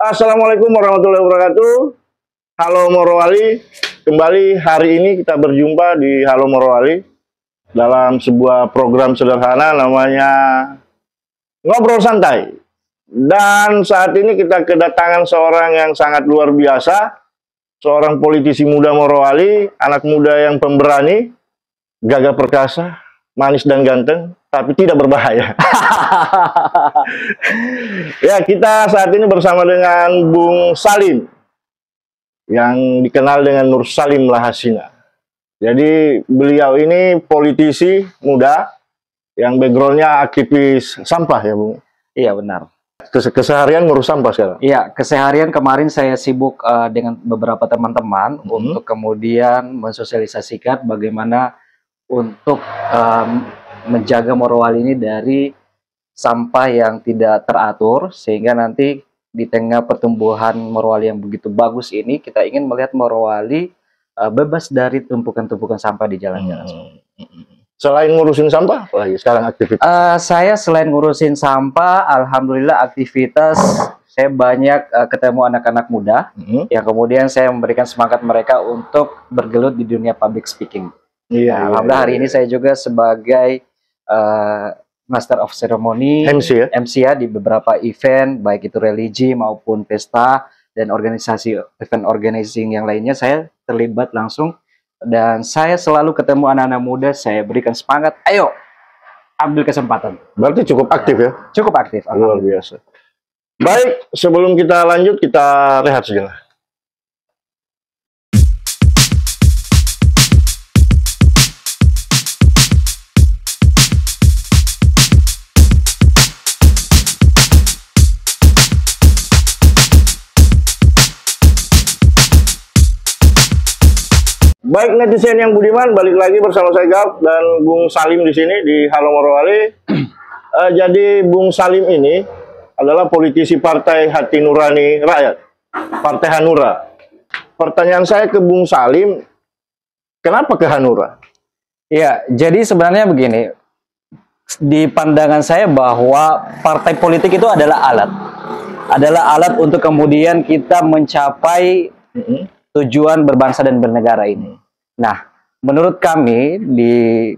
Assalamualaikum warahmatullahi wabarakatuh. Halo Morowali, kembali hari ini kita berjumpa di Halo Morowali dalam sebuah program sederhana namanya Ngobrol Santai. Dan saat ini kita kedatangan seorang yang sangat luar biasa, seorang politisi muda Morowali, anak muda yang pemberani, gagah perkasa, manis dan ganteng, tapi tidak berbahaya. Ya, kita saat ini bersama dengan Bung Salim, yang dikenal dengan Nur Salim Lahasina. Jadi beliau ini politisi muda yang backgroundnya aktivis sampah ya, Bung? Iya, benar. Keseharian ngurus sampah sekarang? Iya, keseharian kemarin saya sibuk dengan beberapa teman-teman untuk kemudian mensosialisasikan bagaimana untuk menjaga Morowali ini dari sampah yang tidak teratur, sehingga nanti di tengah pertumbuhan Morowali yang begitu bagus ini, kita ingin melihat Morowali bebas dari tumpukan-tumpukan sampah di jalan-jalan. Selain ngurusin sampah, lagi sekarang aktivitas? Saya selain ngurusin sampah, alhamdulillah aktivitas saya banyak ketemu anak-anak muda yang kemudian saya memberikan semangat mereka untuk bergelut di dunia public speaking. Iya, alhamdulillah hari ini saya juga sebagai Master of Ceremony, MC ya di beberapa event, baik itu religi maupun pesta dan organisasi event organizing yang lainnya, saya terlibat langsung. Dan saya selalu ketemu anak-anak muda, saya berikan semangat, ayo ambil kesempatan. Berarti cukup aktif ya? Cukup aktif. Luar biasa. Baik, sebelum kita lanjut, kita rehat sejenak. Baik netizen yang budiman, balik lagi bersama saya Gap dan Bung Salim di sini di Halo Morowali. Jadi Bung Salim ini adalah politisi Partai Hati Nurani Rakyat, Partai Hanura. Pertanyaan saya ke Bung Salim, kenapa ke Hanura? Ya, jadi sebenarnya begini, di pandangan saya bahwa partai politik itu adalah alat untuk kemudian kita mencapai tujuan berbangsa dan bernegara ini. Nah, menurut kami di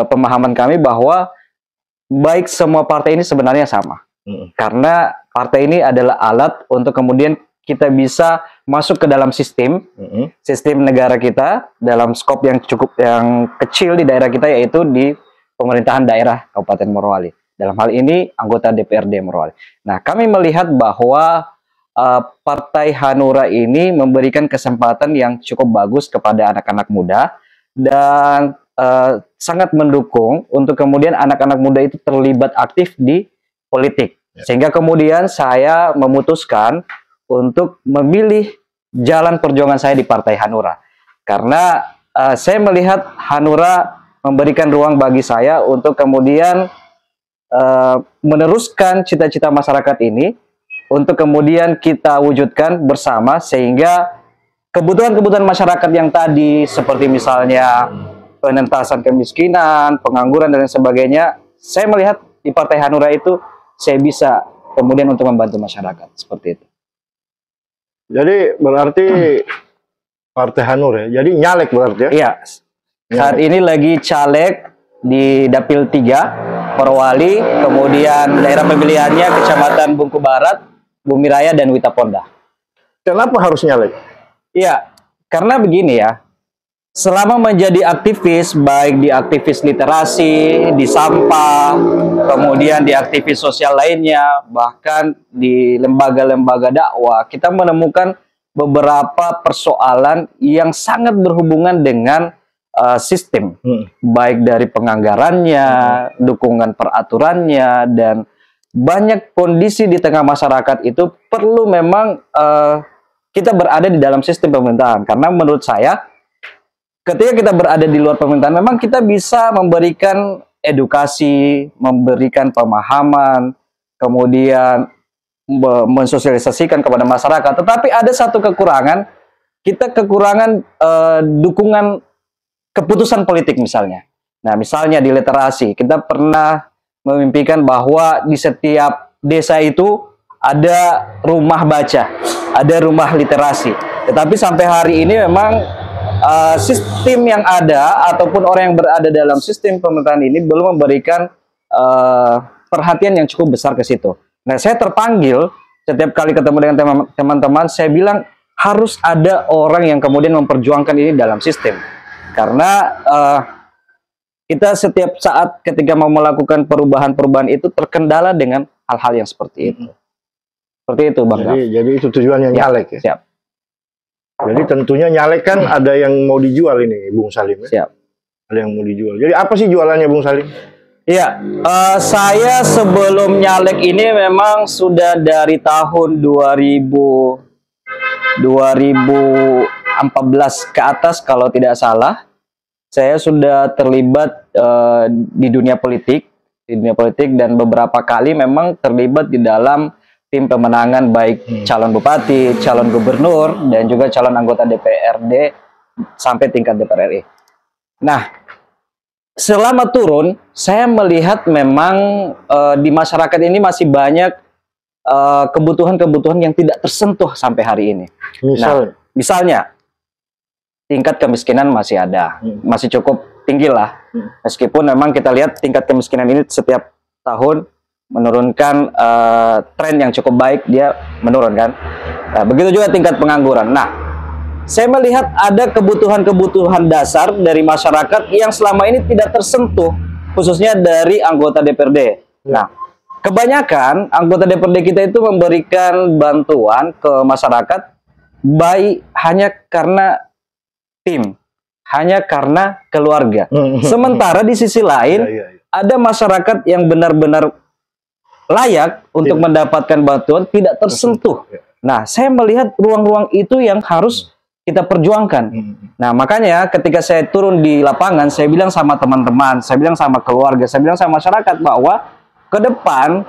pemahaman kami bahwa baik semua partai ini sebenarnya sama. Karena partai ini adalah alat untuk kemudian kita bisa masuk ke dalam sistem negara kita dalam skop yang yang kecil di daerah kita, yaitu di pemerintahan daerah Kabupaten Morowali. Dalam hal ini anggota DPRD Morowali. Nah, kami melihat bahwa Partai Hanura ini memberikan kesempatan yang cukup bagus kepada anak-anak muda dan sangat mendukung untuk kemudian anak-anak muda itu terlibat aktif di politik. Sehingga kemudian saya memutuskan untuk memilih jalan perjuangan saya di Partai Hanura. Karena saya melihat Hanura memberikan ruang bagi saya untuk kemudian meneruskan cita-cita masyarakat ini, untuk kemudian kita wujudkan bersama, sehingga kebutuhan-kebutuhan masyarakat yang tadi seperti misalnya penentasan kemiskinan, pengangguran dan sebagainya, saya melihat di Partai Hanura itu saya bisa kemudian untuk membantu masyarakat seperti itu. Jadi berarti Partai Hanura ya. Jadi nyalek berarti ya? Iya. Saat ini lagi caleg di Dapil 3 Morowali, kemudian daerah pemilihannya Kecamatan Bungku Barat, Bumi Raya dan Wita Ponda. Kenapa harus nyalek? Iya, karena begini ya, selama menjadi aktivis, baik di aktivis literasi, di sampah, kemudian di aktivis sosial lainnya, bahkan di lembaga-lembaga dakwah, kita menemukan beberapa persoalan yang sangat berhubungan dengan sistem, baik dari penganggarannya, dukungan peraturannya, dan banyak kondisi di tengah masyarakat itu perlu memang kita berada di dalam sistem pemerintahan. Karena menurut saya, ketika kita berada di luar pemerintahan, memang kita bisa memberikan edukasi, memberikan pemahaman, kemudian mensosialisasikan kepada masyarakat. Tetapi ada satu kekurangan, kita kekurangan dukungan keputusan politik misalnya. Nah, misalnya di literasi, kita pernah memimpikan bahwa di setiap desa itu ada rumah baca, ada rumah literasi. Tetapi sampai hari ini memang sistem yang ada ataupun orang yang berada dalam sistem pemerintahan ini belum memberikan perhatian yang cukup besar ke situ. Nah, saya terpanggil setiap kali ketemu dengan teman-teman, saya bilang harus ada orang yang kemudian memperjuangkan ini dalam sistem. Karena kita setiap saat ketika mau melakukan perubahan-perubahan itu terkendala dengan hal-hal yang seperti itu. Seperti itu, Bang. Jadi itu tujuannya nyalek ya? Siap. Jadi tentunya nyalek kan ada yang mau dijual ini, Bung Salim ya? Siap. Ada yang mau dijual. Jadi apa sih jualannya, Bung Salim? Iya, saya sebelum nyalek ini memang sudah dari tahun 2014 ke atas kalau tidak salah, saya sudah terlibat di dunia politik, dan beberapa kali memang terlibat di dalam tim pemenangan baik calon bupati, calon gubernur, dan juga calon anggota DPRD sampai tingkat DPR RI. Nah, selama turun, saya melihat memang di masyarakat ini masih banyak kebutuhan-kebutuhan yang tidak tersentuh sampai hari ini. Misalnya, tingkat kemiskinan masih ada, masih cukup tinggi lah. Meskipun memang kita lihat tingkat kemiskinan ini setiap tahun menurunkan tren yang cukup baik, dia menurun kan. Nah, begitu juga tingkat pengangguran. Nah, saya melihat ada kebutuhan-kebutuhan dasar dari masyarakat yang selama ini tidak tersentuh, khususnya dari anggota DPRD. Nah, kebanyakan anggota DPRD kita itu memberikan bantuan ke masyarakat baik hanya karena tim, hanya karena keluarga. Sementara di sisi lain, ada masyarakat yang benar-benar layak untuk mendapatkan bantuan tidak tersentuh. Nah, saya melihat ruang-ruang itu yang harus kita perjuangkan. Nah, makanya ketika saya turun di lapangan, saya bilang sama teman-teman, saya bilang sama keluarga, saya bilang sama masyarakat bahwa ke depan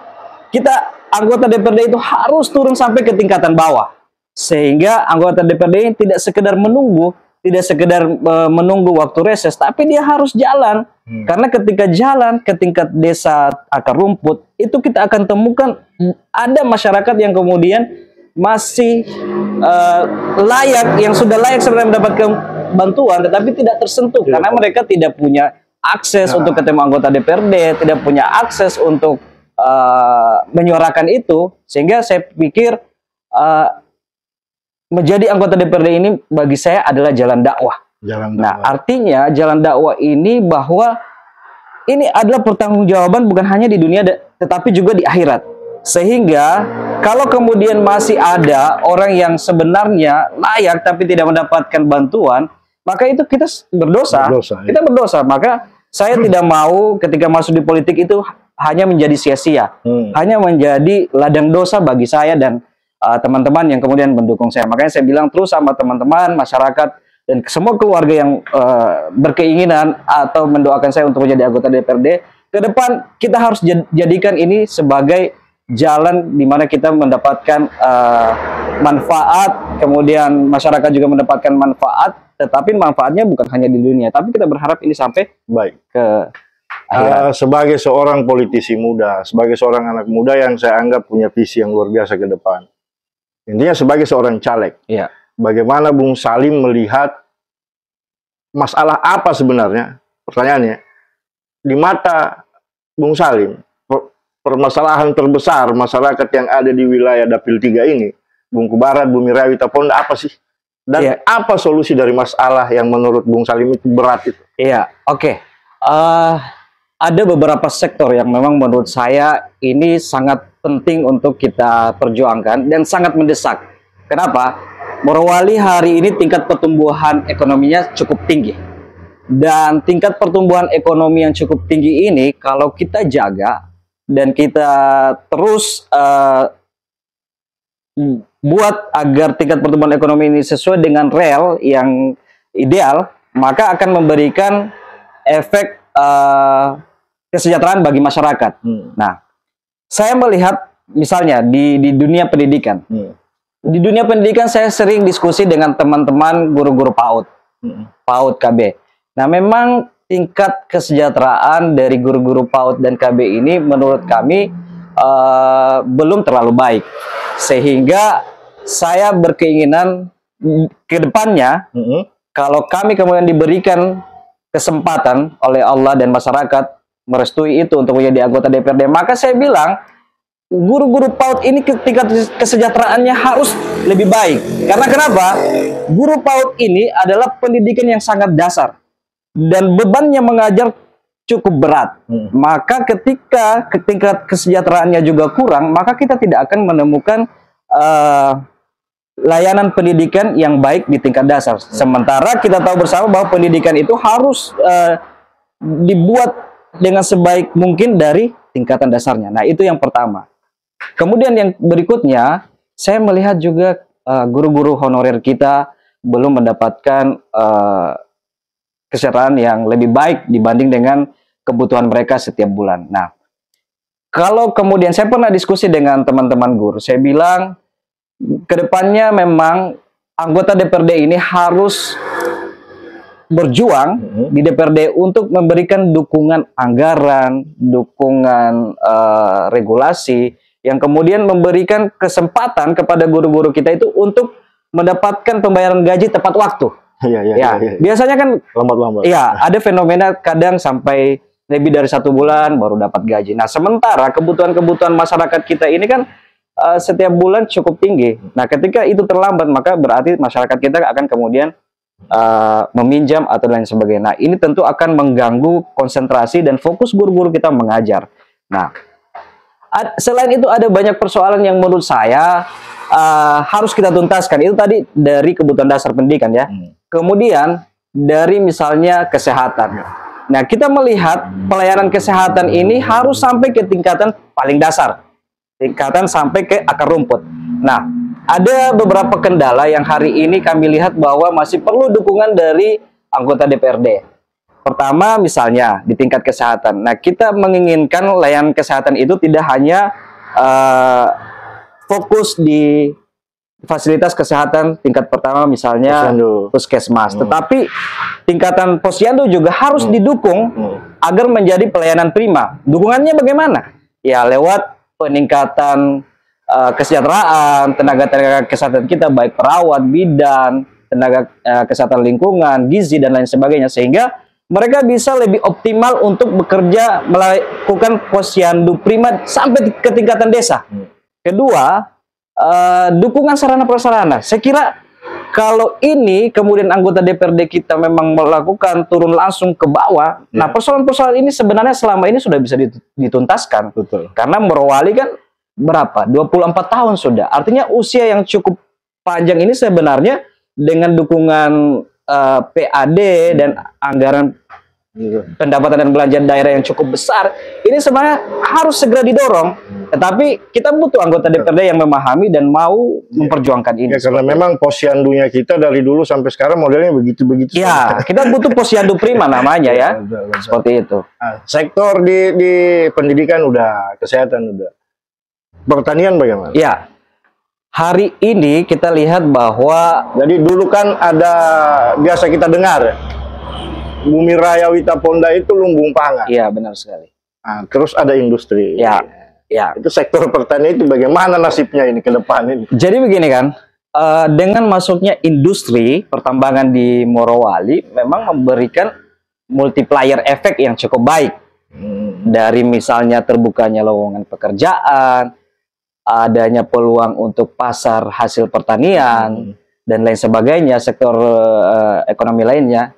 kita anggota DPRD itu harus turun sampai ke tingkatan bawah. Sehingga anggota DPRD ini tidak sekedar menunggu, tidak sekedar menunggu waktu reses, tapi dia harus jalan. Karena ketika jalan ke tingkat desa akar rumput, itu kita akan temukan ada masyarakat yang kemudian masih layak, yang sudah layak sebenarnya mendapatkan bantuan, tetapi tidak tersentuh karena mereka tidak punya akses untuk ketemu anggota DPRD, tidak punya akses untuk menyuarakan itu, sehingga saya pikir menjadi anggota DPRD ini bagi saya adalah jalan dakwah. Nah, artinya jalan dakwah ini bahwa ini adalah pertanggungjawaban bukan hanya di dunia tetapi juga di akhirat. Sehingga kalau kemudian masih ada orang yang sebenarnya layak tapi tidak mendapatkan bantuan, maka itu kita berdosa. Kita berdosa. Maka saya tidak mau ketika masuk di politik itu hanya menjadi sia-sia, hanya menjadi ladang dosa bagi saya dan teman-teman yang kemudian mendukung saya. Makanya saya bilang terus sama teman-teman, masyarakat, dan semua keluarga yang berkeinginan atau mendoakan saya untuk menjadi anggota DPRD, ke depan kita harus jadikan ini sebagai jalan di mana kita mendapatkan manfaat, kemudian masyarakat juga mendapatkan manfaat, tetapi manfaatnya bukan hanya di dunia, tapi kita berharap ini sampai ke sebagai seorang politisi muda, sebagai seorang anak muda yang saya anggap punya visi yang luar biasa ke depan. Intinya sebagai seorang caleg, bagaimana Bung Salim melihat masalah apa sebenarnya? Pertanyaannya, di mata Bung Salim, permasalahan terbesar masyarakat yang ada di wilayah Dapil 3 ini, Bungku Barat, Bumi Rawi, Taponda, apa sih? Dan apa solusi dari masalah yang menurut Bung Salim itu berat itu? Ada beberapa sektor yang memang menurut saya ini sangat penting untuk kita perjuangkan dan sangat mendesak. Kenapa? Morowali hari ini tingkat pertumbuhan ekonominya cukup tinggi. Dan tingkat pertumbuhan ekonomi yang cukup tinggi ini kalau kita jaga dan kita terus buat agar tingkat pertumbuhan ekonomi ini sesuai dengan rel yang ideal, maka akan memberikan efek kesejahteraan bagi masyarakat. Nah, saya melihat misalnya di dunia pendidikan. Di dunia pendidikan saya sering diskusi dengan teman-teman guru-guru PAUD, PAUD KB. Nah, memang tingkat kesejahteraan dari guru-guru PAUD dan KB ini menurut kami belum terlalu baik, sehingga saya berkeinginan ke depannya kalau kami kemudian diberikan kesempatan oleh Allah dan masyarakat merestui itu untuk menjadi anggota DPRD, maka saya bilang guru-guru PAUD ini tingkat kesejahteraannya harus lebih baik. Karena kenapa? Guru PAUD ini adalah pendidikan yang sangat dasar dan bebannya mengajar cukup berat. Maka ketika tingkat kesejahteraannya juga kurang, maka kita tidak akan menemukan layanan pendidikan yang baik di tingkat dasar. Sementara kita tahu bersama bahwa pendidikan itu harus dibuat dengan sebaik mungkin dari tingkatan dasarnya. Nah, itu yang pertama. Kemudian yang berikutnya, saya melihat juga guru-guru honorer kita belum mendapatkan kesejahteraan yang lebih baik dibanding dengan kebutuhan mereka setiap bulan. Nah, kalau kemudian saya pernah diskusi dengan teman-teman guru, saya bilang kedepannya memang anggota DPRD ini harus berjuang di DPRD untuk memberikan dukungan anggaran, dukungan regulasi, yang kemudian memberikan kesempatan kepada guru-guru kita itu untuk mendapatkan pembayaran gaji tepat waktu. Iya. Biasanya kan lambat-lambat. Iya, ada fenomena kadang sampai lebih dari 1 bulan baru dapat gaji. Nah, sementara kebutuhan-kebutuhan masyarakat kita ini kan setiap bulan cukup tinggi. Nah, ketika itu terlambat, maka berarti masyarakat kita akan kemudian meminjam atau lain sebagainya. Nah, ini tentu akan mengganggu konsentrasi dan fokus guru-guru kita mengajar. Nah, selain itu ada banyak persoalan yang menurut saya harus kita tuntaskan. Itu tadi dari kebutuhan dasar pendidikan ya. Kemudian dari misalnya kesehatan. Nah, kita melihat pelayanan kesehatan ini harus sampai ke tingkatan paling dasar. Tingkatan sampai ke akar rumput. Nah, ada beberapa kendala yang hari ini kami lihat bahwa masih perlu dukungan dari anggota DPRD. Pertama, misalnya di tingkat kesehatan. Nah, kita menginginkan layanan kesehatan itu tidak hanya fokus di fasilitas kesehatan tingkat pertama, misalnya puskesmas, tetapi tingkatan posyandu juga harus didukung agar menjadi pelayanan prima. Dukungannya bagaimana? Ya, lewat peningkatan kesejahteraan tenaga-tenaga kesehatan kita, baik perawat, bidan, tenaga kesehatan lingkungan, gizi, dan lain sebagainya, sehingga mereka bisa lebih optimal untuk bekerja melakukan posyandu prima sampai ke tingkatan desa. Kedua, dukungan sarana prasarana. Saya kira kalau ini kemudian anggota DPRD kita memang melakukan turun langsung ke bawah, nah persoalan-persoalan ini sebenarnya selama ini sudah bisa dituntaskan. Betul. Karena Morowali kan berapa? 24 tahun sudah. Artinya usia yang cukup panjang ini sebenarnya dengan dukungan PAD dan anggaran pendapatan dan belanja daerah yang cukup besar, ini sebenarnya harus segera didorong. Tetapi kita butuh anggota DPRD yang memahami dan mau memperjuangkan ini. Ya, karena memang posyandunya kita dari dulu sampai sekarang modelnya begitu-begitu. Ya, kita butuh posyandu prima namanya ya. Seperti itu. Nah, sektor di pendidikan udah, kesehatan udah. Pertanian bagaimana? Ya. Hari ini kita lihat bahwa, jadi dulu kan ada, biasa kita dengar, Bumi Raya Wita Ponda itu lumbung pangan. Iya, benar sekali. Nah, terus ada industri. Ya. Itu sektor pertanian itu bagaimana nasibnya ini ke depan ini? Jadi begini kan, dengan masuknya industri pertambangan di Morowali, memang memberikan multiplier efek yang cukup baik. Dari misalnya terbukanya lowongan pekerjaan, adanya peluang untuk pasar hasil pertanian, dan lain sebagainya, sektor ekonomi lainnya.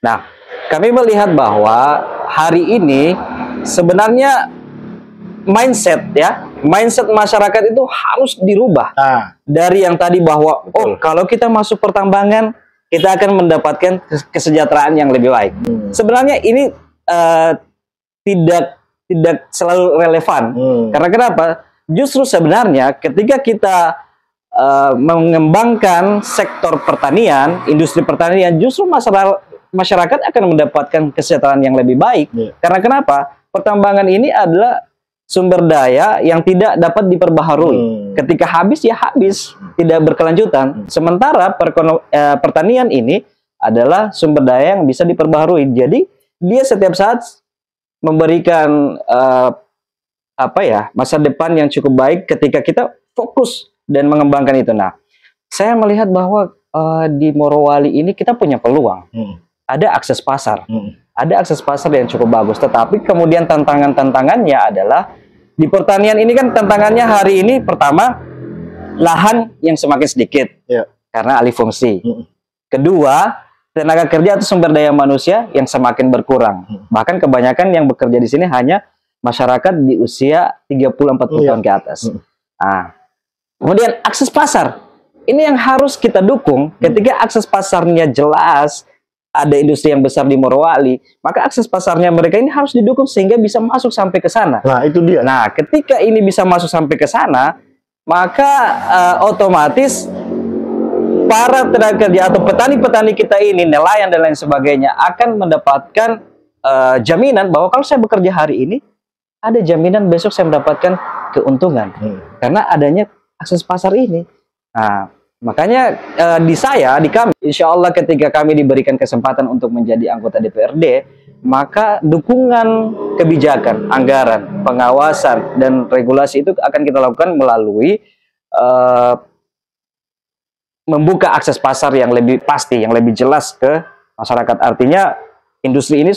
Nah, kami melihat bahwa hari ini sebenarnya mindset masyarakat itu harus dirubah. Dari yang tadi bahwa, kalau kita masuk pertambangan, kita akan mendapatkan kesejahteraan yang lebih baik. Sebenarnya ini tidak selalu relevan. Karena kenapa? Justru sebenarnya ketika kita mengembangkan sektor pertanian, industri pertanian, justru masyarakat akan mendapatkan kesejahteraan yang lebih baik. Karena kenapa? Pertambangan ini adalah sumber daya yang tidak dapat diperbaharui. Ketika habis, ya habis, tidak berkelanjutan. Sementara pertanian ini adalah sumber daya yang bisa diperbaharui. Jadi dia setiap saat memberikan apa ya, masa depan yang cukup baik ketika kita fokus dan mengembangkan itu. Nah, saya melihat bahwa di Morowali ini kita punya peluang. Ada akses pasar. Ada akses pasar yang cukup bagus. Tetapi kemudian tantangannya adalah di pertanian ini kan tantangannya hari ini pertama lahan yang semakin sedikit karena alih fungsi. Kedua, tenaga kerja atau sumber daya manusia yang semakin berkurang. Bahkan kebanyakan yang bekerja di sini hanya masyarakat di usia 30-40 tahun ke atas. Nah, kemudian akses pasar. Ini yang harus kita dukung. Ketika akses pasarnya jelas, ada industri yang besar di Morowali, maka akses pasarnya mereka ini harus didukung sehingga bisa masuk sampai ke sana. Nah, itu dia. Nah, ketika ini bisa masuk sampai ke sana, maka otomatis para tenaga kerja atau petani-petani kita ini, nelayan dan lain sebagainya akan mendapatkan jaminan bahwa kalau saya bekerja hari ini, ada jaminan besok saya mendapatkan keuntungan. Karena adanya akses pasar ini. Nah, makanya di kami, insya Allah ketika kami diberikan kesempatan untuk menjadi anggota DPRD, maka dukungan kebijakan, anggaran, pengawasan, dan regulasi itu akan kita lakukan melalui membuka akses pasar yang lebih pasti, yang lebih jelas ke masyarakat. Artinya industri ini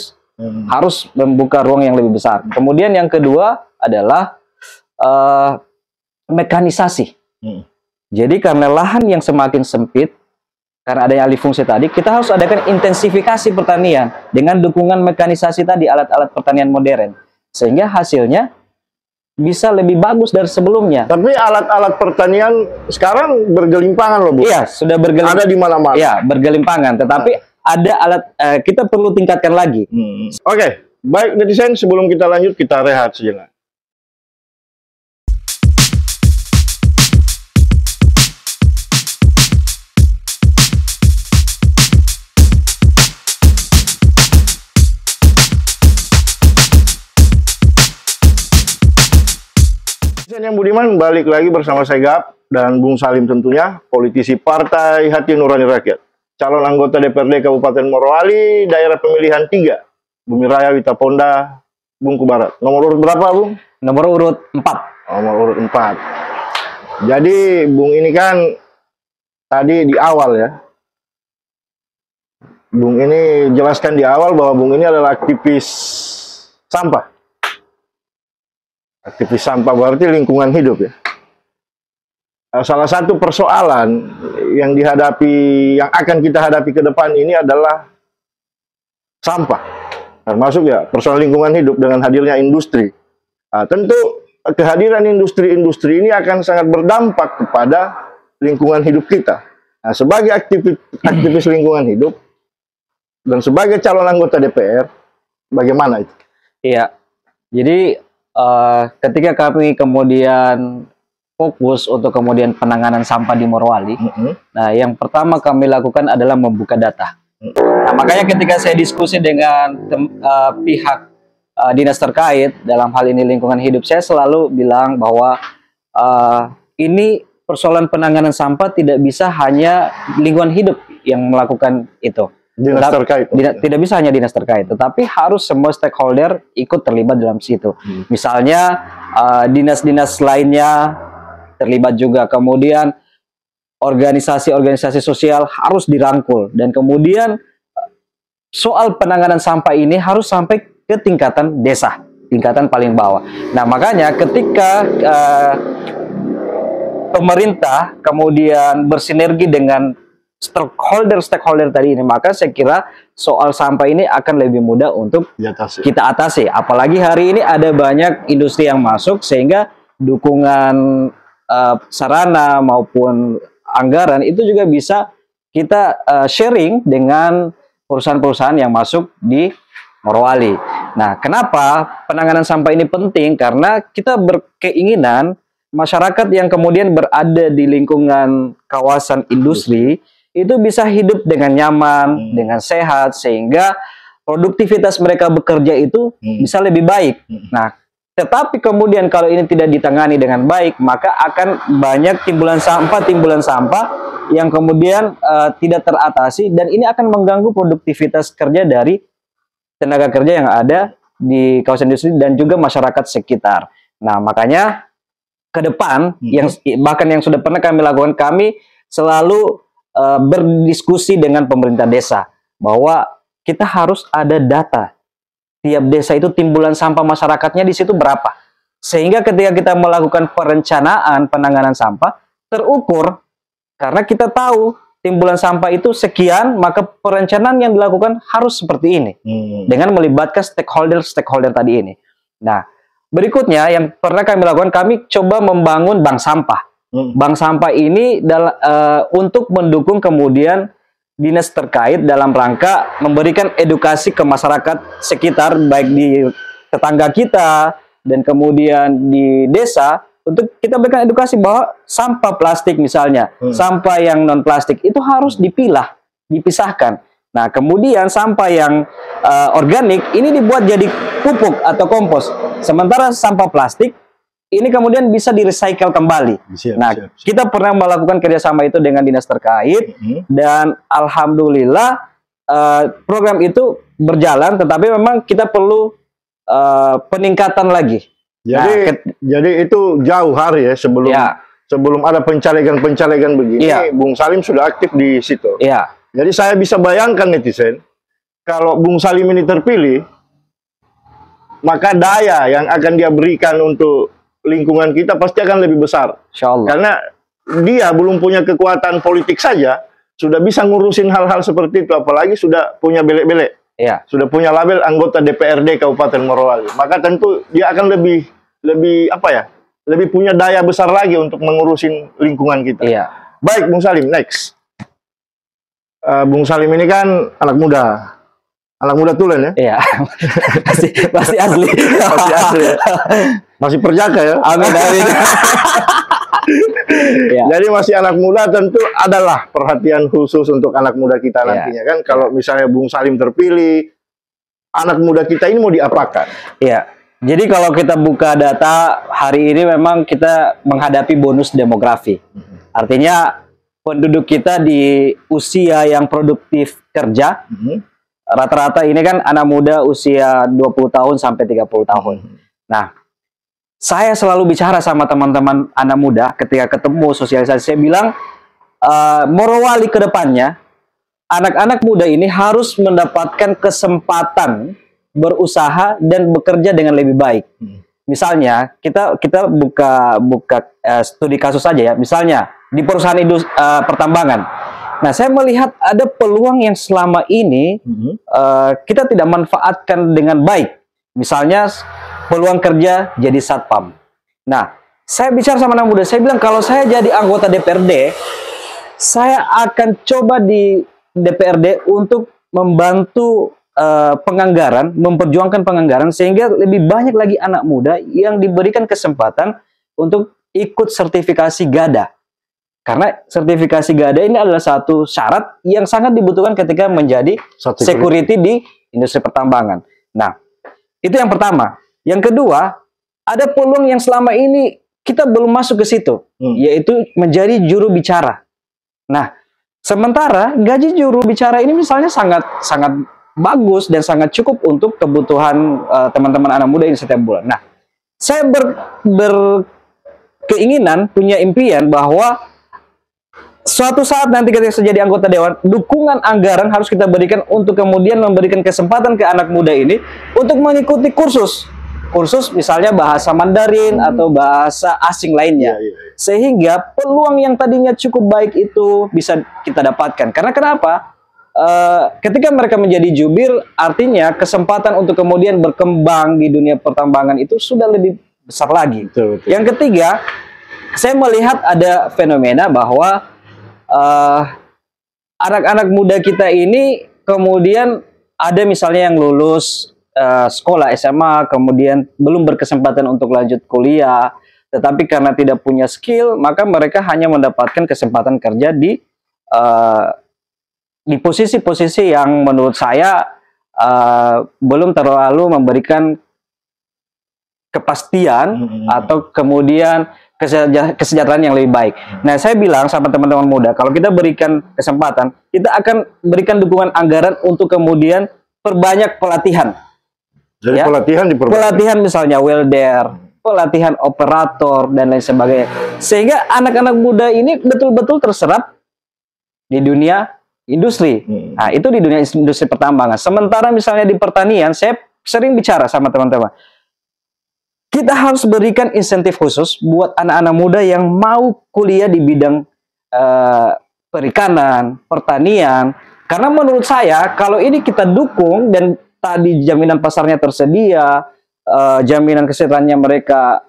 harus membuka ruang yang lebih besar. Kemudian yang kedua adalah mekanisasi. Jadi karena lahan yang semakin sempit, karena adanya alih fungsi tadi, kita harus adakan intensifikasi pertanian dengan dukungan mekanisasi tadi, alat-alat pertanian modern. Sehingga hasilnya bisa lebih bagus dari sebelumnya. Tapi alat-alat pertanian sekarang bergelimpangan loh, Bu. Iya, sudah bergelimpangan. Ada di mana-mana. Iya, bergelimpangan. Tetapi ada alat, kita perlu tingkatkan lagi. Oke, baik netizen, sebelum kita lanjut, kita rehat sejenak. Yang Budiman balik lagi bersama saya Gap dan Bung Salim tentunya, politisi Partai Hati Nurani Rakyat, calon anggota DPRD Kabupaten Morowali, daerah pemilihan 3, Bumi Raya, Witaponda, Bungku Barat. Nomor urut berapa, Bung? Nomor urut 4. Nomor urut 4. Jadi Bung ini kan tadi di awal ya, Bung ini jelaskan di awal bahwa Bung ini adalah aktivis sampah. Aktivis sampah berarti lingkungan hidup ya. Salah satu persoalan yang yang akan kita hadapi ke depan ini adalah sampah. Termasuk ya persoalan lingkungan hidup dengan hadirnya industri. Tentu kehadiran industri-industri ini akan sangat berdampak kepada lingkungan hidup kita. Nah, sebagai aktivis lingkungan hidup dan sebagai calon anggota DPR, bagaimana itu? Iya, jadi ketika kami kemudian fokus untuk kemudian penanganan sampah di Morowali, nah yang pertama kami lakukan adalah membuka data. Nah, makanya ketika saya diskusi dengan pihak dinas terkait dalam hal ini lingkungan hidup, saya selalu bilang bahwa ini persoalan penanganan sampah tidak bisa hanya lingkungan hidup yang melakukan itu. Dinas terkait. Tidak bisa hanya dinas terkait, tetapi harus semua stakeholder ikut terlibat dalam situ. Misalnya dinas-dinas lainnya terlibat juga, kemudian organisasi-organisasi sosial harus dirangkul, dan kemudian soal penanganan sampah ini harus sampai ke tingkatan desa, tingkatan paling bawah. Nah, makanya ketika pemerintah kemudian bersinergi dengan stakeholder tadi ini, maka saya kira soal sampah ini akan lebih mudah untuk kita atasi. Apalagi hari ini ada banyak industri yang masuk, sehingga dukungan sarana maupun anggaran itu juga bisa kita sharing dengan perusahaan-perusahaan yang masuk di Morowali. Nah, kenapa penanganan sampah ini penting? Karena kita berkeinginan masyarakat yang kemudian berada di lingkungan kawasan industri itu bisa hidup dengan nyaman, dengan sehat, sehingga produktivitas mereka bekerja itu bisa lebih baik. Nah, tetapi kemudian kalau ini tidak ditangani dengan baik, maka akan banyak timbulan sampah yang kemudian tidak teratasi, dan ini akan mengganggu produktivitas kerja dari tenaga kerja yang ada di kawasan industri dan juga masyarakat sekitar. Nah, makanya ke depan yang bahkan yang sudah pernah kami lakukan, kami selalu berdiskusi dengan pemerintah desa bahwa kita harus ada data tiap desa itu timbulan sampah masyarakatnya di situ berapa, sehingga ketika kita melakukan perencanaan penanganan sampah terukur, karena kita tahu timbulan sampah itu sekian, maka perencanaan yang dilakukan harus seperti ini dengan melibatkan stakeholder tadi ini. Nah, berikutnya yang pernah kami lakukan, kami coba membangun bank sampah. Bank sampah ini untuk mendukung kemudian dinas terkait dalam rangka memberikan edukasi ke masyarakat sekitar, baik di tetangga kita dan kemudian di desa, untuk kita berikan edukasi bahwa sampah plastik misalnya, sampah yang non plastik itu harus dipilah, dipisahkan. Nah, kemudian sampah yang organik ini dibuat jadi pupuk atau kompos. Sementara sampah plastik ini kemudian bisa di-recycle kembali. Kita pernah melakukan kerjasama itu dengan dinas terkait, dan alhamdulillah program itu berjalan, tetapi memang kita perlu peningkatan lagi. Jadi itu jauh hari ya sebelum ada pencalegan begini, Bung Salim sudah aktif di situ. Jadi saya bisa bayangkan netizen, kalau Bung Salim ini terpilih, maka daya yang akan dia berikan untuk lingkungan kita pasti akan lebih besar. Insyaallah. Karena dia belum punya kekuatan politik saja, sudah bisa ngurusin hal-hal seperti itu, apalagi sudah punya belek-belek. Sudah punya label anggota DPRD Kabupaten Morowali. Maka tentu dia akan lebih apa ya? Lebih punya daya besar lagi untuk mengurusin lingkungan kita. Baik, Bung Salim, next. Bung Salim ini kan anak muda. Anak muda tulen ya? Iya. masih asli. Masih asli. Masih perjaka ya? Amin, amin. Jadi masih anak muda, tentu adalah perhatian khusus untuk anak muda kita nantinya kan. Kalau misalnya Bung Salim terpilih, anak muda kita ini mau diapakan? Jadi kalau kita buka data hari ini memang kita menghadapi bonus demografi. Artinya penduduk kita di usia yang produktif kerja, rata-rata ini kan anak muda usia 20 tahun sampai 30 tahun. Nah, saya selalu bicara sama teman-teman anak muda ketika ketemu sosialisasi, saya bilang Morowali ke depannya, anak-anak muda ini harus mendapatkan kesempatan berusaha dan bekerja dengan lebih baik. Misalnya, kita buka studi kasus saja ya, misalnya di perusahaan pertambangan. Nah, saya melihat ada peluang yang selama ini kita tidak manfaatkan dengan baik. Misalnya peluang kerja jadi satpam. Nah, saya bicara sama anak muda, saya bilang kalau saya jadi anggota DPRD, saya akan coba di DPRD untuk membantu penganggaran, memperjuangkan penganggaran sehingga lebih banyak lagi anak muda yang diberikan kesempatan untuk ikut sertifikasi GADA. Karena sertifikasi GADA ini adalah satu syarat yang sangat dibutuhkan ketika menjadi security di industri pertambangan. Nah, itu yang pertama. Yang kedua, ada peluang yang selama ini kita belum masuk ke situ, yaitu menjadi juru bicara. Nah, sementara gaji juru bicara ini misalnya sangat bagus dan sangat cukup untuk kebutuhan teman-teman anak muda ini setiap bulan. Nah, saya berkeinginan, punya impian bahwa suatu saat nanti ketika saya jadi anggota dewan, dukungan anggaran harus kita berikan untuk kemudian memberikan kesempatan ke anak muda ini untuk mengikuti kursus misalnya bahasa Mandarin atau bahasa asing lainnya, sehingga peluang yang tadinya cukup baik itu bisa kita dapatkan. Karena kenapa? Ketika mereka menjadi jubir, artinya kesempatan untuk kemudian berkembang di dunia pertambangan itu sudah lebih besar lagi. Betul. Yang ketiga, saya melihat ada fenomena bahwa anak-anak muda kita ini kemudian ada misalnya yang lulus sekolah SMA, kemudian belum berkesempatan untuk lanjut kuliah, tetapi karena tidak punya skill, maka mereka hanya mendapatkan kesempatan kerja di posisi-posisi yang menurut saya belum terlalu memberikan kepastian atau kemudian kesejahteraan yang lebih baik. Nah, saya bilang sama teman-teman muda, kalau kita berikan kesempatan, kita akan berikan dukungan anggaran untuk kemudian perbanyak pelatihan. Jadi pelatihan diperbanyak. Pelatihan misalnya welder, pelatihan operator dan lain sebagainya. Sehingga anak-anak muda ini betul-betul terserap di dunia industri. Nah, itu di dunia industri pertambangan. Sementara misalnya di pertanian, saya sering bicara sama teman-teman. Kita harus berikan insentif khusus buat anak-anak muda yang mau kuliah di bidang perikanan, pertanian. Karena menurut saya, kalau ini kita dukung dan tadi jaminan pasarnya tersedia, jaminan kesehatannya mereka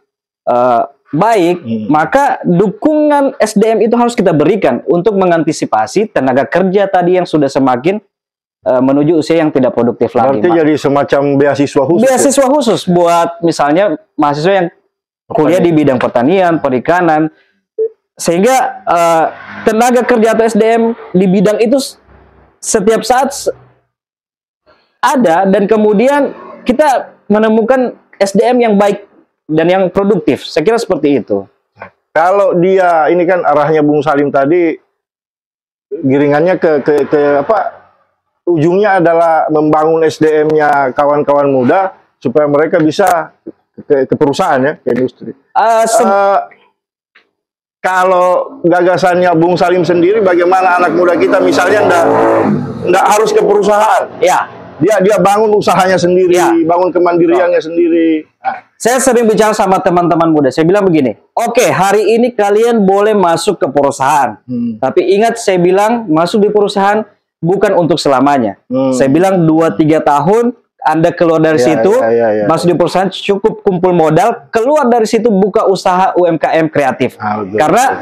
baik, maka dukungan SDM itu harus kita berikan untuk mengantisipasi tenaga kerja tadi yang sudah semakin menuju usia yang tidak produktif lagi. Berarti jadi semacam beasiswa khusus. Beasiswa khusus buat misalnya mahasiswa yang kuliah di bidang pertanian, perikanan, sehingga tenaga kerja atau SDM di bidang itu setiap saat ada, dan kemudian kita menemukan SDM yang baik dan yang produktif. Saya kira seperti itu. Kalau dia, ini kan arahnya Bung Salim tadi, giringannya ke apa? Ujungnya adalah membangun SDM-nya kawan-kawan muda supaya mereka bisa ke perusahaan ya, ke industri. Kalau gagasannya Bung Salim sendiri, bagaimana anak muda kita misalnya ndak harus ke perusahaan? Ya. Dia bangun usahanya sendiri, Ya. bangun kemandiriannya sendiri. Nah. Saya sering bicara sama teman-teman muda. Saya bilang begini, oke, hari ini kalian boleh masuk ke perusahaan. Tapi ingat, saya bilang masuk di perusahaan bukan untuk selamanya. Saya bilang 2-3 tahun Anda keluar dari situ, masuk di perusahaan, cukup kumpul modal, keluar dari situ buka usaha UMKM kreatif. Karena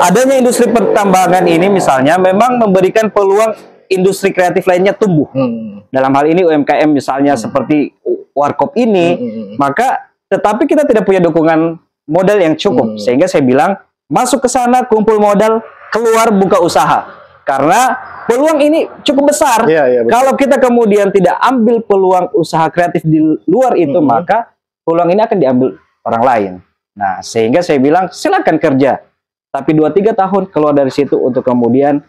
adanya industri pertambangan ini misalnya memang memberikan peluang industri kreatif lainnya tumbuh. Dalam hal ini UMKM misalnya seperti Warkop ini, maka tetapi kita tidak punya dukungan modal yang cukup. Sehingga saya bilang masuk ke sana, kumpul modal, keluar buka usaha. Karena peluang ini cukup besar. Kalau kita kemudian tidak ambil peluang usaha kreatif di luar itu, maka peluang ini akan diambil orang lain. Nah, sehingga saya bilang silakan kerja. Tapi 2-3 tahun keluar dari situ untuk kemudian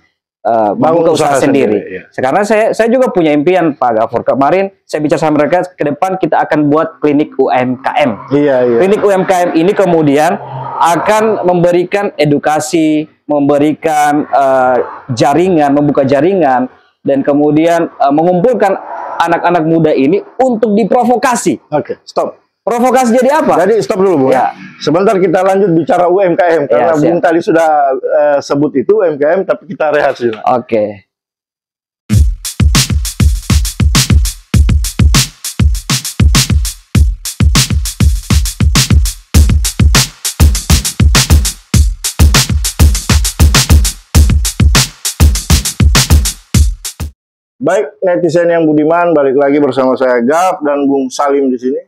bangun usaha sendiri. Sekarang saya juga punya impian, Pak Gafur. Kemarin saya bicara sama mereka, ke depan kita akan buat klinik UMKM. Klinik UMKM ini kemudian akan memberikan edukasi, memberikan jaringan, membuka jaringan, dan kemudian mengumpulkan anak-anak muda ini untuk diprovokasi. Oke, stop. Provokasi jadi apa? Jadi stop dulu, Bung. Ya. Sebentar kita lanjut bicara UMKM karena Bung tadi sudah sebut itu UMKM, tapi kita rehat juga. Oke. Baik, netizen yang budiman, balik lagi bersama saya Gaf dan Bung Salim di sini.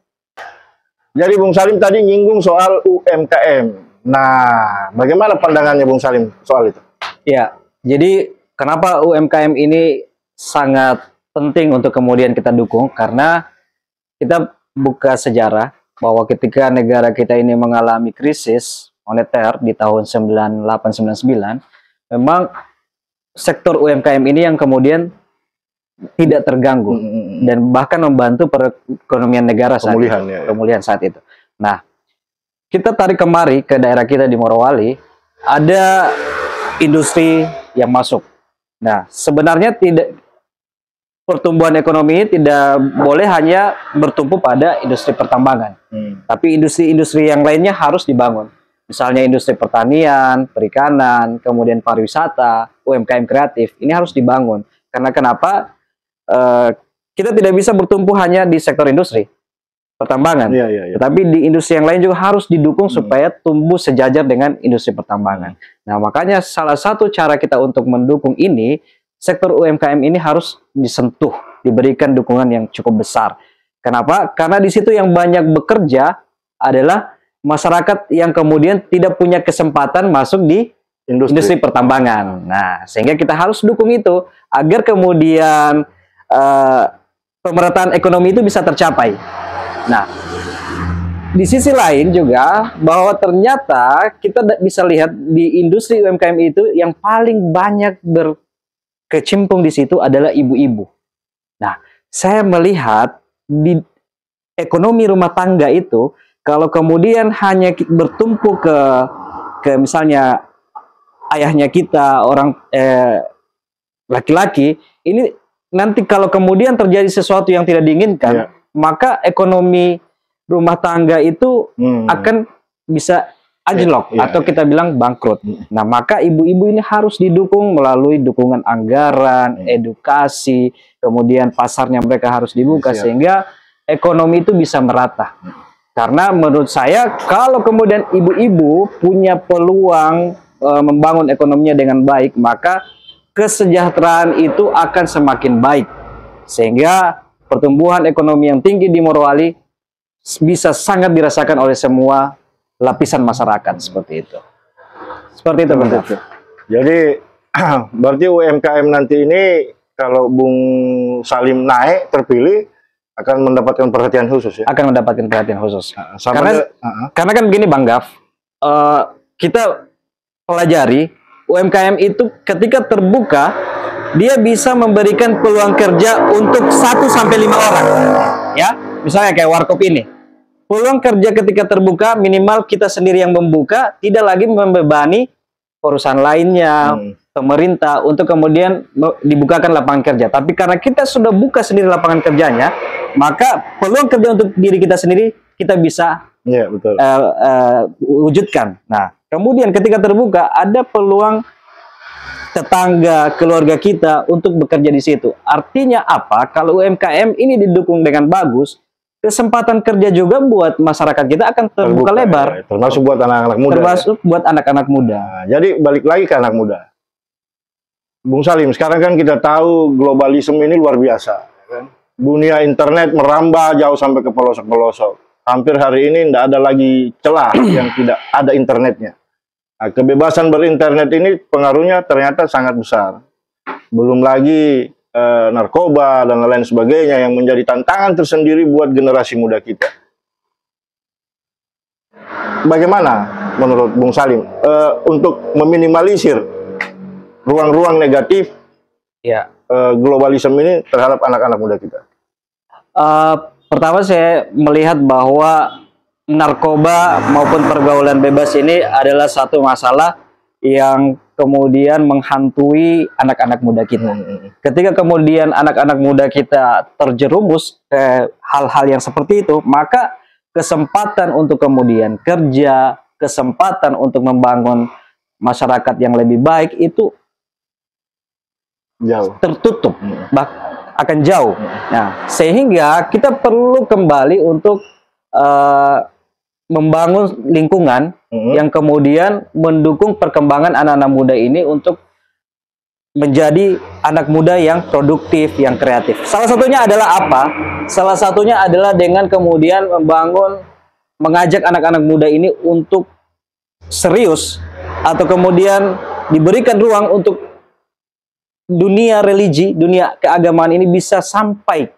Jadi Bung Salim tadi nyinggung soal UMKM. Nah, bagaimana pandangannya Bung Salim soal itu? Ya, jadi kenapa UMKM ini sangat penting untuk kemudian kita dukung? Karena kita buka sejarah bahwa ketika negara kita ini mengalami krisis moneter di tahun 98-99, memang sektor UMKM ini yang kemudian tidak terganggu dan bahkan membantu perekonomian negara saat pemulihan saat itu. Nah, kita tarik kemari ke daerah kita di Morowali, ada industri yang masuk. Nah, sebenarnya tidak, pertumbuhan ekonomi tidak boleh hanya bertumpu pada industri pertambangan, tapi industri-industri yang lainnya harus dibangun. Misalnya industri pertanian, perikanan, kemudian pariwisata, UMKM kreatif, ini harus dibangun. Karena kenapa? Kita tidak bisa bertumpu hanya di sektor industri pertambangan, tetapi di industri yang lain juga harus didukung supaya tumbuh sejajar dengan industri pertambangan. Nah, makanya salah satu cara kita untuk mendukung ini, sektor UMKM ini harus disentuh, diberikan dukungan yang cukup besar. Kenapa? Karena di situ yang banyak bekerja adalah masyarakat yang kemudian tidak punya kesempatan masuk di industri pertambangan. Nah, sehingga kita harus dukung itu agar kemudian pemerataan ekonomi itu bisa tercapai. Nah, di sisi lain juga bahwa ternyata kita bisa lihat di industri UMKM itu yang paling banyak berkecimpung di situ adalah ibu-ibu. Nah, saya melihat di ekonomi rumah tangga itu Kalau kemudian hanya bertumpu ke misalnya ayahnya kita, orang laki-laki, ini nanti kalau kemudian terjadi sesuatu yang tidak diinginkan, maka ekonomi rumah tangga itu akan bisa anjlok atau kita bilang bangkrut. Nah, maka ibu-ibu ini harus didukung melalui dukungan anggaran, edukasi, kemudian pasarnya mereka harus dibuka sehingga ekonomi itu bisa merata. Karena menurut saya kalau kemudian ibu-ibu punya peluang membangun ekonominya dengan baik, maka kesejahteraan itu akan semakin baik. Sehingga pertumbuhan ekonomi yang tinggi di Morowali bisa sangat dirasakan oleh semua lapisan masyarakat seperti itu. Seperti itu, Bang. Jadi berarti UMKM nanti ini kalau Bung Salim naik terpilih akan mendapatkan perhatian khusus ya? Akan mendapatkan perhatian khusus. Karena kan begini Bang Gaf, kita pelajari UMKM itu ketika terbuka, dia bisa memberikan peluang kerja untuk 1-5 orang. Ya, misalnya kayak Warkop ini. Peluang kerja ketika terbuka, minimal kita sendiri yang membuka, tidak lagi membebani perusahaan lainnya, pemerintah, untuk kemudian dibukakan lapangan kerja. Tapi karena kita sudah buka sendiri lapangan kerjanya, maka peluang kerja untuk diri kita sendiri, kita bisa wujudkan. Nah, kemudian ketika terbuka, ada peluang tetangga, keluarga kita untuk bekerja di situ. Artinya apa? Kalau UMKM ini didukung dengan bagus, kesempatan kerja juga buat masyarakat kita akan terbuka lebar. Ya, termasuk buat anak-anak muda. Termasuk buat anak-anak muda. Nah, jadi balik lagi ke anak muda. Bung Salim, sekarang kan kita tahu globalisme ini luar biasa. Kan? Dunia internet merambah jauh sampai ke pelosok-pelosok. Hampir hari ini tidak ada lagi celah yang tidak ada internetnya. Nah, kebebasan berinternet ini pengaruhnya ternyata sangat besar. Belum lagi narkoba dan lain sebagainya yang menjadi tantangan tersendiri buat generasi muda kita. Bagaimana menurut Bung Salim untuk meminimalisir ruang-ruang negatif globalisme ini terhadap anak-anak muda kita? Pertama saya melihat bahwa narkoba maupun pergaulan bebas ini adalah satu masalah yang kemudian menghantui anak-anak muda kita. Ketika kemudian anak-anak muda kita terjerumus ke hal-hal yang seperti itu, maka kesempatan untuk kemudian kerja, kesempatan untuk membangun masyarakat yang lebih baik itu jauh tertutup, akan jauh. Nah, sehingga kita perlu kembali untuk membangun lingkungan yang kemudian mendukung perkembangan anak-anak muda ini untuk menjadi anak muda yang produktif, yang kreatif. Salah satunya adalah apa? Salah satunya adalah dengan kemudian mengajak anak-anak muda ini untuk serius, atau kemudian diberikan ruang untuk dunia religi, dunia keagamaan ini bisa sampai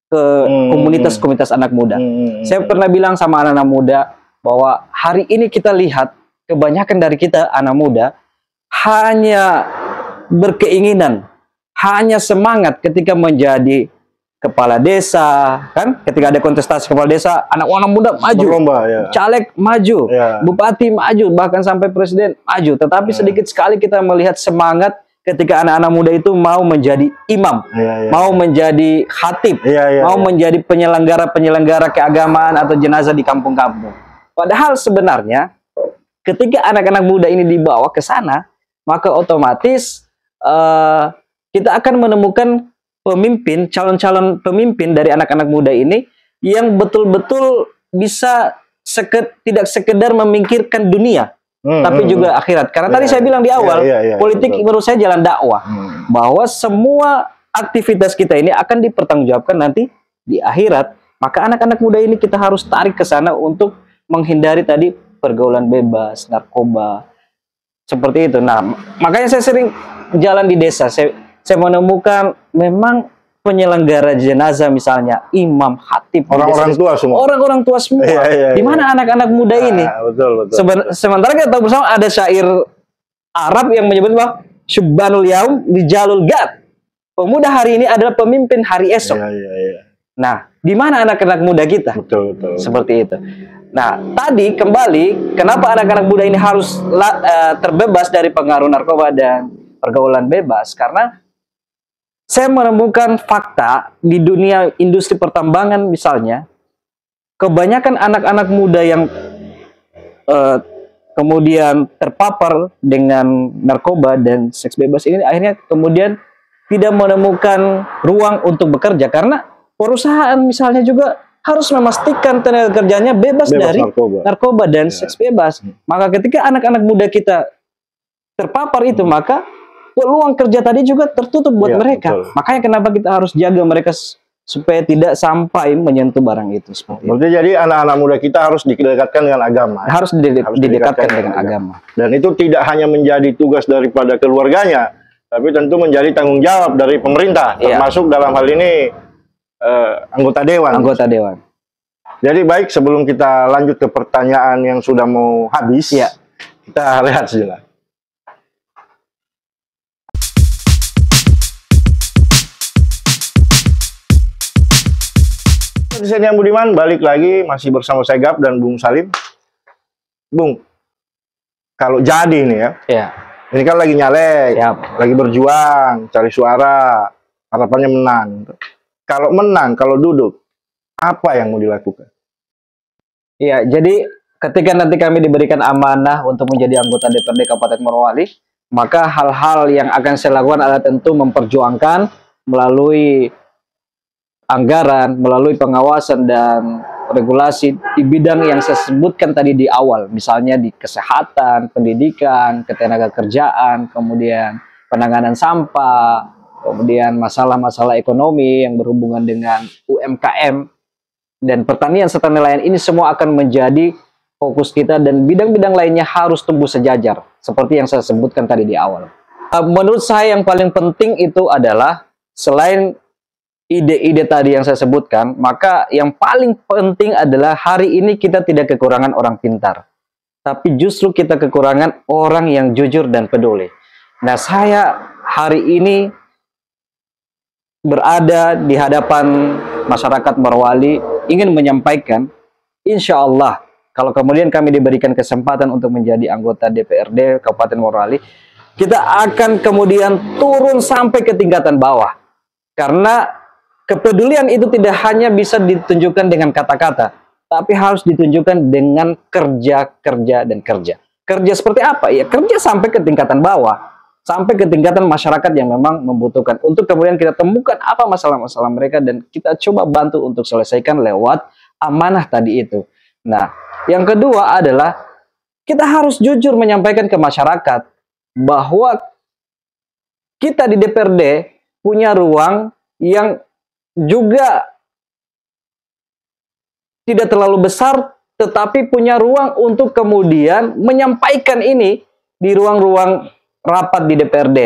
ke komunitas-komunitas anak muda. Saya pernah bilang sama anak-anak muda bahwa hari ini kita lihat kebanyakan dari kita anak muda hanya berkeinginan, hanya semangat ketika menjadi kepala desa, kan? Ketika ada kontestasi kepala desa, anak-anak muda maju, berlomba, caleg maju, bupati maju, bahkan sampai presiden maju. Tetapi sedikit sekali kita melihat semangat ketika anak-anak muda itu mau menjadi imam, mau menjadi khatib, mau menjadi penyelenggara keagamaan atau jenazah di kampung-kampung. Padahal sebenarnya ketika anak-anak muda ini dibawa ke sana, maka otomatis kita akan menemukan pemimpin, calon-calon pemimpin dari anak-anak muda ini yang betul-betul bisa tidak sekedar memikirkan dunia, tapi juga akhirat. Karena tadi saya bilang di awal, politik menurut saya jalan dakwah, bahwa semua aktivitas kita ini akan dipertanggungjawabkan nanti di akhirat. Maka anak-anak muda ini kita harus tarik ke sana untuk menghindari tadi pergaulan bebas, narkoba, seperti itu. Nah, makanya saya sering jalan di desa, saya menemukan memang penyelenggara jenazah misalnya, imam, khatib, orang-orang tua semua. Orang-orang tua semua. Di mana anak-anak muda ini? Betul. Sementara kita tahu bersama ada syair Arab yang menyebut bahwa Syubbanul Yaum Rijalul Gad. Pemuda hari ini adalah pemimpin hari esok. Nah, di mana anak-anak muda kita? Betul. Seperti itu. Nah, tadi kembali, kenapa anak-anak muda ini harus terbebas dari pengaruh narkoba dan pergaulan bebas? Karena saya menemukan fakta di dunia industri pertambangan misalnya, kebanyakan anak-anak muda yang kemudian terpapar dengan narkoba dan seks bebas ini akhirnya kemudian tidak menemukan ruang untuk bekerja karena perusahaan misalnya juga harus memastikan tenaga kerjanya bebas dari narkoba dan seks bebas. Maka ketika anak-anak muda kita terpapar itu, maka peluang kerja tadi juga tertutup buat mereka. Betul. Makanya kenapa kita harus jaga mereka supaya tidak sampai menyentuh barang itu. Berarti jadi anak-anak muda kita harus didekatkan dengan agama. Harus didekatkan dengan agama. Dan itu tidak hanya menjadi tugas daripada keluarganya, tapi tentu menjadi tanggung jawab dari pemerintah, termasuk dalam hal ini anggota dewan. Anggota dewan. Jadi baik, sebelum kita lanjut ke pertanyaan yang sudah mau habis, kita lihat sejenak. Saya Budiman, balik lagi masih bersama saya Gap dan Bung Salim. Bung, kalau jadi nih ini kan lagi nyalek, lagi berjuang, cari suara, harapannya menang. Kalau menang, kalau duduk, apa yang mau dilakukan? Iya, jadi ketika nanti kami diberikan amanah untuk menjadi anggota DPRD Kabupaten Morowali, maka hal-hal yang akan saya lakukan adalah tentu memperjuangkan melalui anggaran, melalui pengawasan dan regulasi di bidang yang saya sebutkan tadi di awal, misalnya di kesehatan, pendidikan, ketenagakerjaan, kemudian penanganan sampah, kemudian masalah-masalah ekonomi yang berhubungan dengan UMKM dan pertanian serta nelayan. Ini semua akan menjadi fokus kita dan bidang-bidang lainnya harus tumbuh sejajar seperti yang saya sebutkan tadi di awal. Menurut saya yang paling penting itu adalah selain ide-ide tadi yang saya sebutkan, maka yang paling penting adalah hari ini kita tidak kekurangan orang pintar, tapi justru kita kekurangan orang yang jujur dan peduli. Nah, saya hari ini berada di hadapan masyarakat Morowali ingin menyampaikan, insya Allah kalau kemudian kami diberikan kesempatan untuk menjadi anggota DPRD Kabupaten Morowali, kita akan kemudian turun sampai ke tingkatan bawah. Karena kepedulian itu tidak hanya bisa ditunjukkan dengan kata-kata, tapi harus ditunjukkan dengan kerja. Kerja seperti apa? Ya kerja sampai ke tingkatan bawah, sampai ke tingkatan masyarakat yang memang membutuhkan. Untuk kemudian kita temukan apa masalah-masalah mereka dan kita coba bantu untuk selesaikan lewat amanah tadi itu. Nah, yang kedua adalah kita harus jujur menyampaikan ke masyarakat bahwa kita di DPRD punya ruang yang juga tidak terlalu besar, tetapi punya ruang untuk kemudian menyampaikan ini di ruang-ruang rapat di DPRD.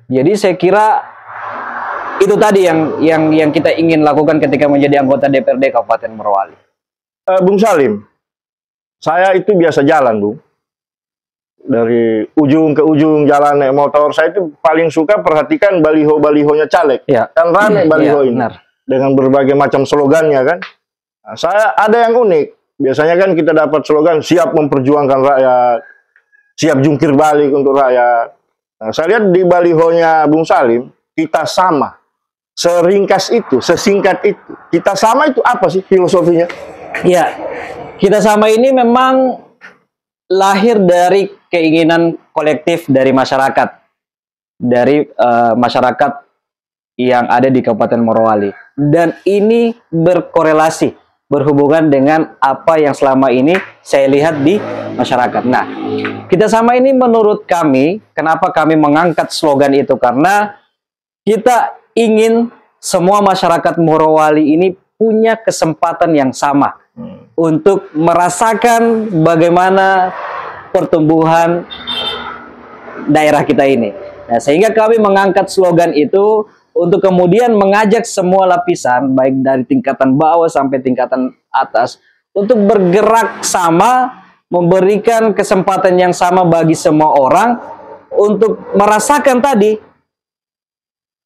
Jadi saya kira itu tadi yang kita ingin lakukan ketika menjadi anggota DPRD Kabupaten Morowali. Bung Salim, saya itu biasa jalan, Bung. Dari ujung ke ujung jalan naik motor, saya itu paling suka perhatikan baliho-balihonya caleg. Kan rame baliho ini. Benar. Dengan berbagai macam slogannya kan. Nah, saya ada yang unik. Biasanya kan kita dapat slogan siap memperjuangkan rakyat, siap jungkir balik untuk rakyat. Nah, saya lihat di balihonya Bung Salim, kita sama. Seringkas itu, sesingkat itu. Kita sama itu apa sih filosofinya? Ya, kita sama ini memang lahir dari keinginan kolektif dari masyarakat. Dari masyarakat yang ada di Kabupaten Morowali. Dan ini berkorelasi, berhubungan dengan apa yang selama ini saya lihat di masyarakat. Nah, kita sama ini menurut kami, kenapa kami mengangkat slogan itu? Karena kita ingin semua masyarakat Morowali ini punya kesempatan yang sama untuk merasakan bagaimana pertumbuhan daerah kita ini. Nah, sehingga kami mengangkat slogan itu untuk kemudian mengajak semua lapisan, baik dari tingkatan bawah sampai tingkatan atas, untuk bergerak sama, memberikan kesempatan yang sama bagi semua orang, untuk merasakan tadi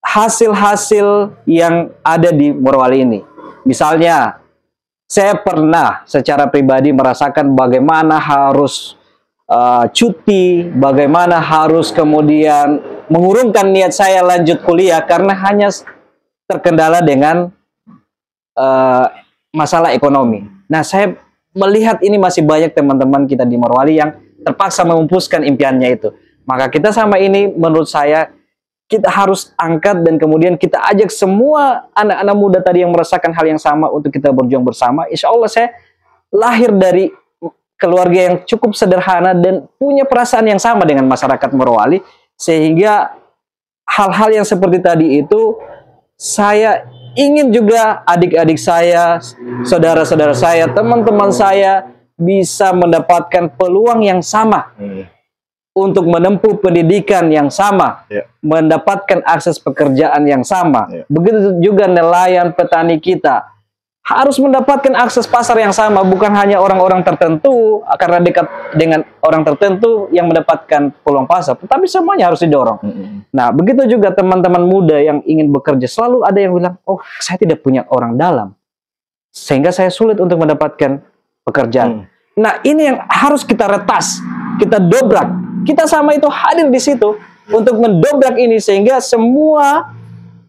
hasil-hasil yang ada di Morowali ini. Misalnya, Saya pernah secara pribadi merasakan bagaimana harus cuti, bagaimana harus kemudian mengurungkan niat saya lanjut kuliah karena hanya terkendala dengan masalah ekonomi. Nah, saya melihat ini masih banyak teman-teman kita di Morowali yang terpaksa memupuskan impiannya itu. Maka kita sama ini menurut saya kita harus angkat dan kemudian kita ajak semua anak-anak muda tadi yang merasakan hal yang sama untuk kita berjuang bersama. Insya Allah saya lahir dari keluarga yang cukup sederhana dan punya perasaan yang sama dengan masyarakat Morowali, sehingga hal-hal yang seperti tadi itu saya ingin juga adik-adik saya, saudara-saudara saya, teman-teman saya bisa mendapatkan peluang yang sama untuk menempuh pendidikan yang sama, mendapatkan akses pekerjaan yang sama. Begitu juga nelayan, petani kita harus mendapatkan akses pasar yang sama, bukan hanya orang-orang tertentu karena dekat dengan orang tertentu yang mendapatkan peluang pasar, tetapi semuanya harus didorong. Nah, begitu juga teman-teman muda yang ingin bekerja, selalu ada yang bilang, oh saya tidak punya orang dalam, sehingga saya sulit untuk mendapatkan pekerjaan. Nah, ini yang harus kita retas, kita dobrak. Kita sama itu hadir di situ untuk mendobrak ini, sehingga semua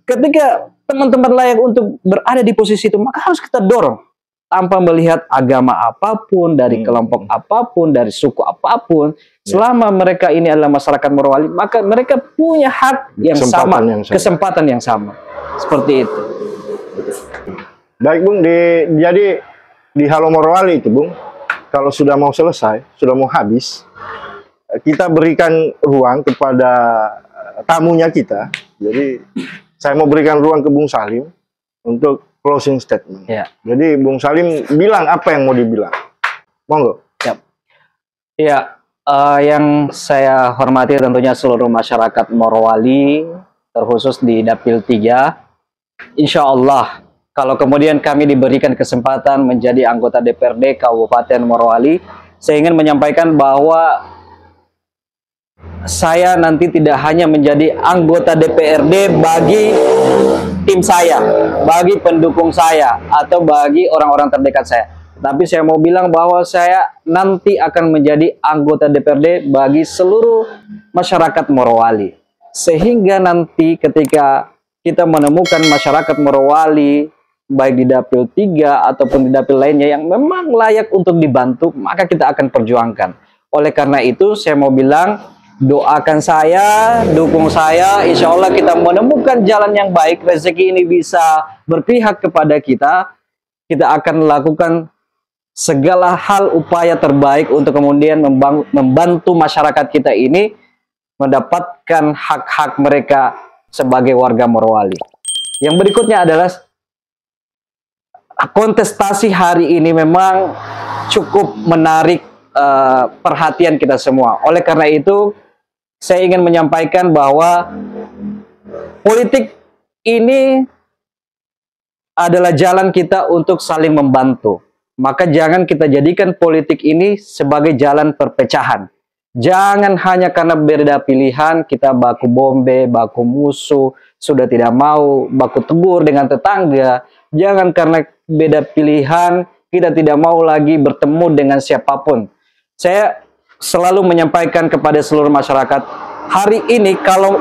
ketika teman-teman layak untuk berada di posisi itu, maka harus kita dorong tanpa melihat agama apapun, dari kelompok apapun, dari suku apapun. Selama mereka ini adalah masyarakat Morowali, maka mereka punya hak yang sama, kesempatan yang sama. Seperti itu. Baik Bung, jadi di Halo Morowali itu Bung, kalau sudah mau selesai, sudah mau habis, kita berikan ruang kepada tamunya kita. Jadi saya mau berikan ruang ke Bung Salim untuk closing statement. Jadi Bung Salim bilang apa yang mau dibilang. Monggo. Ya, yang saya hormati tentunya seluruh masyarakat Morowali, terkhusus di Dapil 3. Insya Allah, kalau kemudian kami diberikan kesempatan menjadi anggota DPRD Kabupaten Morowali, saya ingin menyampaikan bahwa saya nanti tidak hanya menjadi anggota DPRD bagi tim saya, bagi pendukung saya, atau bagi orang-orang terdekat saya. Tapi saya mau bilang bahwa saya nanti akan menjadi anggota DPRD bagi seluruh masyarakat Morowali. Sehingga nanti ketika kita menemukan masyarakat Morowali, baik di Dapil 3 ataupun di dapil lainnya yang memang layak untuk dibantu, maka kita akan perjuangkan. Oleh karena itu, saya mau bilang, doakan saya, dukung saya, insya Allah kita menemukan jalan yang baik, rezeki ini bisa berpihak kepada kita. Kita akan melakukan segala hal upaya terbaik untuk kemudian membantu masyarakat kita ini mendapatkan hak-hak mereka sebagai warga Morowali. Yang berikutnya adalah kontestasi hari ini memang cukup menarik perhatian kita semua. Oleh karena itu, saya ingin menyampaikan bahwa politik ini adalah jalan kita untuk saling membantu. Maka jangan kita jadikan politik ini sebagai jalan perpecahan. Jangan hanya karena beda pilihan kita baku bombe, baku musuh, sudah tidak mau baku tegur dengan tetangga. Jangan karena beda pilihan kita tidak mau lagi bertemu dengan siapapun. Saya selalu menyampaikan kepada seluruh masyarakat, hari ini kalau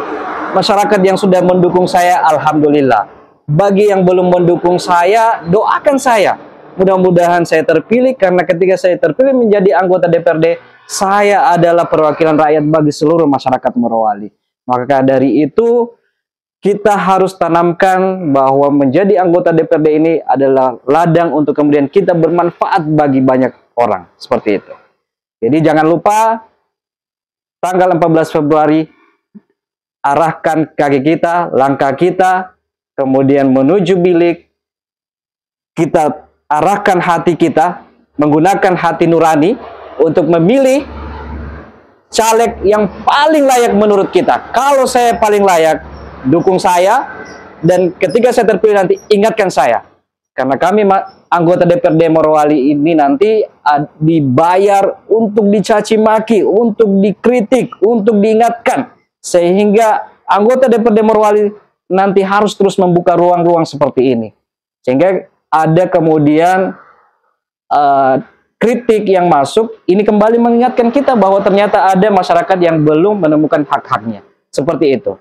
masyarakat yang sudah mendukung saya, alhamdulillah. Bagi yang belum mendukung saya, doakan saya. Mudah-mudahan saya terpilih, karena ketika saya terpilih menjadi anggota DPRD, saya adalah perwakilan rakyat bagi seluruh masyarakat Morowali. Maka dari itu, kita harus tanamkan bahwa menjadi anggota DPRD ini adalah ladang untuk kemudian kita bermanfaat bagi banyak orang. Seperti itu. Jadi jangan lupa, tanggal 14 Februari, arahkan kaki kita, langkah kita, kemudian menuju bilik, kita arahkan hati kita, menggunakan hati nurani untuk memilih caleg yang paling layak menurut kita. Kalau saya paling layak, dukung saya, dan ketika saya terpilih nanti, ingatkan saya. Karena kami anggota DPRD Morowali ini nanti dibayar untuk dicaci maki, untuk dikritik, untuk diingatkan. Sehingga anggota DPRD Morowali nanti harus terus membuka ruang-ruang seperti ini. Sehingga ada kemudian kritik yang masuk ini kembali mengingatkan kita bahwa ternyata ada masyarakat yang belum menemukan hak-haknya. Seperti itu.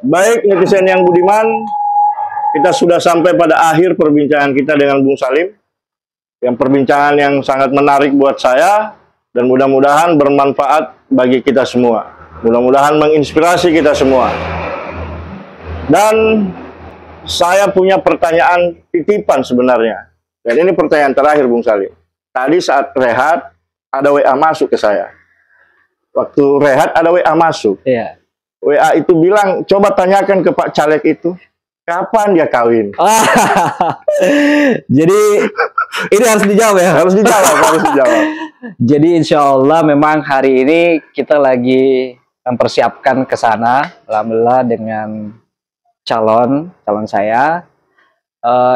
Baik netizen yang budiman, kita sudah sampai pada akhir perbincangan kita dengan Bung Salim. Yang perbincangan yang sangat menarik buat saya dan mudah-mudahan bermanfaat bagi kita semua. Mudah-mudahan menginspirasi kita semua. Dan saya punya pertanyaan titipan sebenarnya. Dan ini pertanyaan terakhir Bung Salim. Tadi saat rehat ada WA masuk ke saya. Waktu rehat ada WA masuk. Iya. WA itu bilang, coba tanyakan ke Pak Caleg itu, kapan dia kawin? Jadi ini harus dijawab ya? Harus dijawab, harus dijawab. Jadi insya Allah memang hari ini kita lagi mempersiapkan ke sana, alhamdulillah dengan calon saya.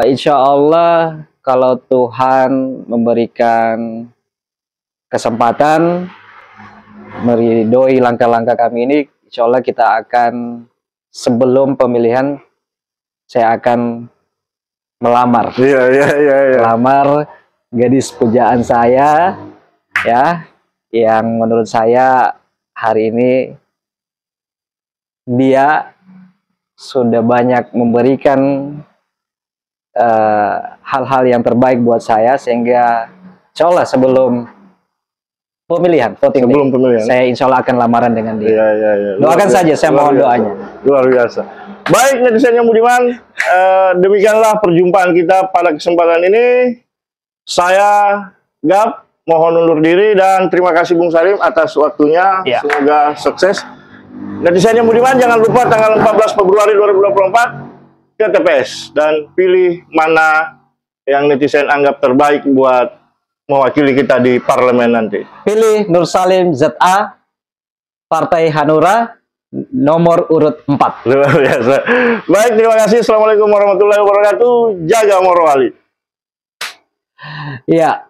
Insya Allah kalau Tuhan memberikan kesempatan meridoi langkah-langkah kami ini, insya Allah kita akan sebelum pemilihan saya akan melamar. Iya. Melamar gadis pujaan saya, ya, yang menurut saya hari ini dia sudah banyak memberikan hal-hal yang terbaik buat saya, sehingga insya Allah sebelum pemilihan, voting sebelum pemilihan, saya insya Allah akan lamaran dengan dia. Iya. Doakan saja, saya mohon doanya. Luar biasa. Baik netizen yang budiman, demikianlah perjumpaan kita pada kesempatan ini. Saya Gap mohon undur diri dan terima kasih Bung Salim atas waktunya. Ya. Semoga sukses. Netizen yang budiman, jangan lupa tanggal 14 Februari 2024 ke TPS dan pilih mana yang netizen anggap terbaik buat mewakili kita di parlemen nanti. Pilih Nur Salim ZA, Partai Hanura, nomor urut 4. Luar biasa. Baik, terima kasih. Assalamualaikum warahmatullahi wabarakatuh. Jaga Morowali. Iya.